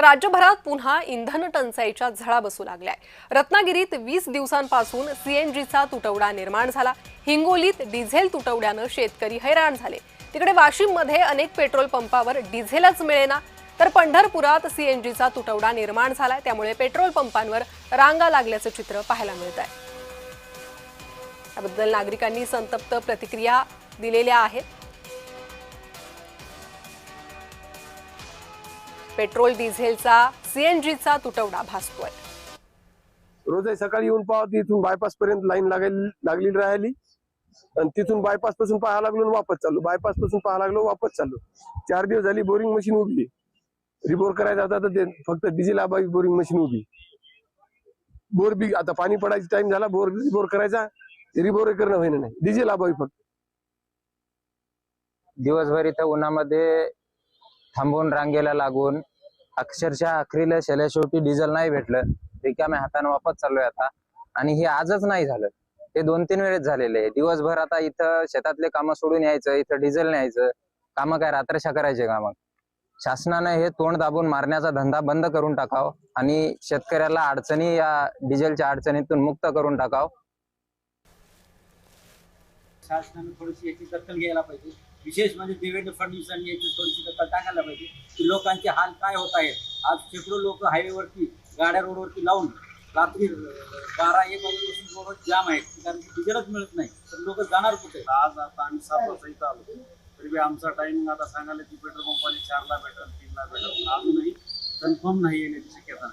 राज्यभरात पुन्हा इंधन टंचाईच्या झळा बसू लागल्या। रत्नागिरीत 20 दिवसांपासून सीएनजीचा तुटवडा निर्माण झाला। हिंगोलीत डिझेल तुटवड्याने शेतकरी हैराण झाले। तिकडे वाशिममध्ये अनेक पेट्रोल पंपावर डिझेलच मिळेना, तर पंढरपुरात सीएनजीचा तुटवडा निर्माण झालाय, त्यामुळे पेट्रोल पंपांवर रांगा लागल्याचं चित्र पाहायला मिळतंय। याबद्दल नागरिकांनी संतप्त प्रतिक्रिया दिलेल्या आहेत। पेट्रोल डिझेलचा सीएनजीचा तुटवडा भासतोय। रोज सकाळी येऊन पाहतो, इथून बायपास पर्यंत लाईन लागलेली राहिली आणि तिथून बायपास पासून पाहायला लागलो वापस चाललो, बायपास पासून पाहायला लागलो वापस चाललो। 4 दिवस झाली बोरिंग मशीन उभी, रिबोर करायचा होता तर फक्त डिझेल आबाई बोरिंग मशीन उभी। बोर बी आता पाणी पडायचा टाइम झाला, रिबोर करायचा, रिबोर करणं होईना नाही, डिझेल आबाई फक्त। दिवसभर इथं उन्हामध्ये थांबून रांगेला लागून अक्षरशः अखेरीला शेवटी डिझेल नाही भेटलं, रिकाम्या हाताने वापस चाललोय आता। आणि हे आजच नाही झालं, ते 2-3 वेळेस झालेले आहे। दिवसभर आता इथं शेतातले कामं सोडून यायचं, इथं डिझेल न्यायचं, कामं काय रात्रशा करायचे कामं। शासनाने हे तोंड दाबून मारण्याचा धंदा बंद करून टाकाव आणि शेतकऱ्याला अडचणी, या डिझेलच्या अडचणीतून मुक्त करून टाकाव। शासनाने थोडीशी याची दखल घ्यायला पाहिजे। विशेष म्हणजे देवेंद्र फडणवीसांनी याची थोडीशी दखल टाकायला पाहिजे की लोकांचे हाल काय होत आहेत। आज शेकडो लोक हायवेवरती गाड्या रोडवरती लावून रात्री 12-1 वाजेपासून रोडवर जाम आहेत, कारण डिझेलच मिळत नाही, तर लोक जाणार कुठे। आज आता आम्ही 7 वाजता इथं आलो, तरी आमचा टायमिंग आता सांगायला की पेट्रोल पंपाने 4ला भेटेल, 3ला भेटेल, अजूनही कन्फर्म नाही येण्याची शक्यता।